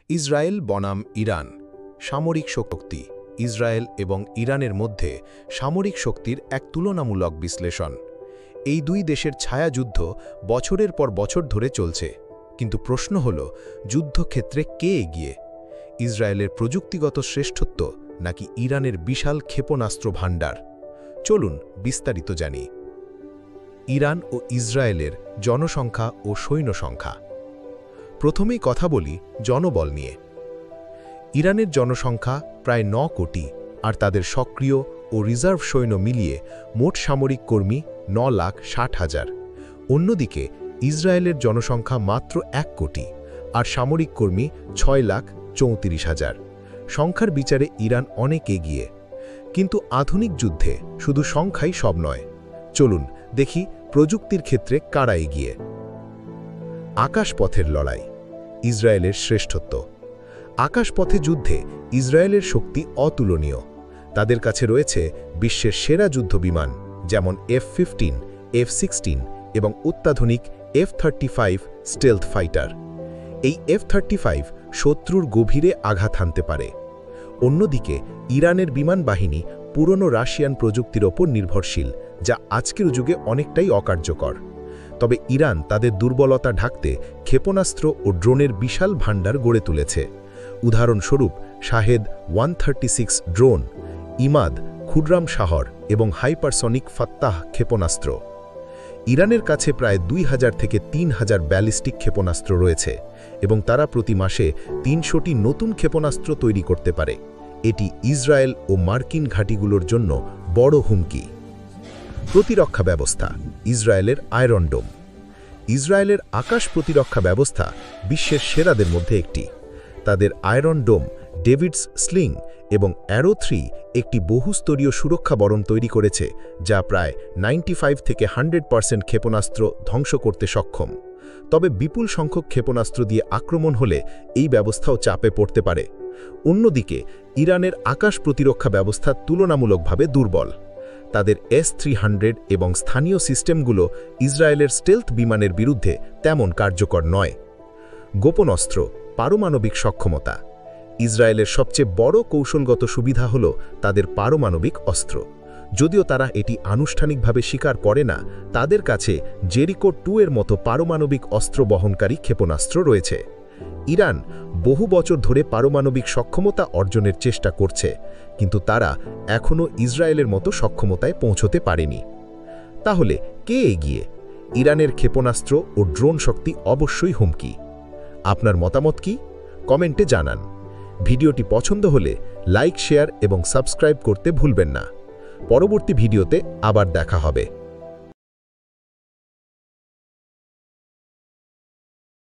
Israel বনাম Iran সামরিক শক্তি Israel এবং ইরানের মধ্যে সামরিক শক্তির এক তুলনামূলক বিশ্লেষণ। এই দুই দেশের ছায়াযুদ্ধ বছরের পর বছর ধরে চলছে, কিন্তু প্রশ্ন হল যুদ্ধক্ষেত্রে কে এগিয়ে, ইসরায়েলের প্রযুক্তিগত শ্রেষ্ঠত্ব নাকি ইরানের বিশাল ক্ষেপণাস্ত্র ভাণ্ডার। চলুন বিস্তারিত জানি। ইরান ও ইসরায়েলের জনসংখ্যা ও সৈন্য সংখ্যা। প্রথমেই কথা বলি জনবল নিয়ে। ইরানের জনসংখ্যা প্রায় 9 কোটি, আর তাদের সক্রিয় ও রিজার্ভ সৈন্য মিলিয়ে মোট সামরিক কর্মী 9,60,000। অন্যদিকে ইসরায়েলের জনসংখ্যা মাত্র 1 কোটি, আর সামরিক কর্মী 6,34,000। সংখ্যার বিচারে ইরান অনেক এগিয়ে, কিন্তু আধুনিক যুদ্ধে শুধু সংখ্যাই সব নয়। চলুন দেখি প্রযুক্তির ক্ষেত্রে কারা এগিয়ে। আকাশপথের লড়াই, ইসরায়েলের শ্রেষ্ঠত্ব। আকাশপথে যুদ্ধে ইসরায়েলের শক্তি অতুলনীয়। তাদের কাছে রয়েছে বিশ্বের সেরা যুদ্ধবিমান, যেমন F-15, F-16 এবং অত্যাধুনিক F-35 স্টেলথ ফাইটার। এই F-35 শত্রুর গভীরে আঘাত হানতে পারে। অন্যদিকে ইরানের বিমান বাহিনী পুরনো রাশিয়ান প্রযুক্তির ওপর নির্ভরশীল, যা আজকের যুগে অনেকটাই অকার্যকর। তবে ইরান তাদের দুর্বলতা ঢাকতে ক্ষেপণাস্ত্র ও ড্রোনের বিশাল ভাণ্ডার গড়ে তুলেছে। উদাহরণস্বরূপ শাহেদ 136 ড্রোন, ইমাদ, খুররাম শাহর এবং হাইপারসনিক ফাত্তাহ ক্ষেপণাস্ত্র। ইরানের কাছে প্রায় 2000 থেকে 3000 ব্যালিস্টিক ক্ষেপণাস্ত্র রয়েছে এবং তারা প্রতি মাসে 300টি নতুন ক্ষেপণাস্ত্র তৈরি করতে পারে। এটি ইসরায়েল ও মার্কিন ঘাঁটিগুলোর জন্য বড় হুমকি। প্রতিরক্ষা ব্যবস্থা, ইসরায়েলের আয়রন ডোম। ইসরায়েলের আকাশ প্রতিরক্ষা ব্যবস্থা বিশ্বের সেরাদের মধ্যে একটি। তাদের আয়রন ডোম, ডেভিডস স্লিং এবং অ্যারো 3 একটি বহুস্তরীয় সুরক্ষা বরণ তৈরি করেছে, যা প্রায় 95 থেকে 100% ক্ষেপণাস্ত্র ধ্বংস করতে সক্ষম। তবে বিপুল সংখ্যক ক্ষেপণাস্ত্র দিয়ে আক্রমণ হলে এই ব্যবস্থাও চাপে পড়তে পারে। অন্যদিকে ইরানের আকাশ প্রতিরক্ষা ব্যবস্থা তুলনামূলকভাবে দুর্বল। তাদের S-300 এবং স্থানীয় সিস্টেমগুলো ইসরায়েলের স্টেলথ বিমানের বিরুদ্ধে তেমন কার্যকর নয়। গোপন অস্ত্র, পারমাণবিক সক্ষমতা। ইসরায়েলের সবচেয়ে বড় কৌশলগত সুবিধা হল তাদের পারমাণবিক অস্ত্র। যদিও তারা এটি আনুষ্ঠানিকভাবে স্বীকার করে না, তাদের কাছে জেরিকো 2 এর মতো পারমাণবিক অস্ত্র বহনকারী ক্ষেপণাস্ত্র রয়েছে। ইরান বহু বছর ধরে পারমাণবিক সক্ষমতা অর্জনের চেষ্টা করছে, কিন্তু তারা এখনও ইসরায়েলের মতো সক্ষমতায় পৌঁছতে পারেনি। তাহলে কে এগিয়ে? ইরানের ক্ষেপণাস্ত্র ও ড্রোন শক্তি অবশ্যই হুমকি। আপনার মতামত কি? কমেন্টে জানান। ভিডিওটি পছন্দ হলে লাইক, শেয়ার এবং সাবস্ক্রাইব করতে ভুলবেন না। পরবর্তী ভিডিওতে আবার দেখা হবে।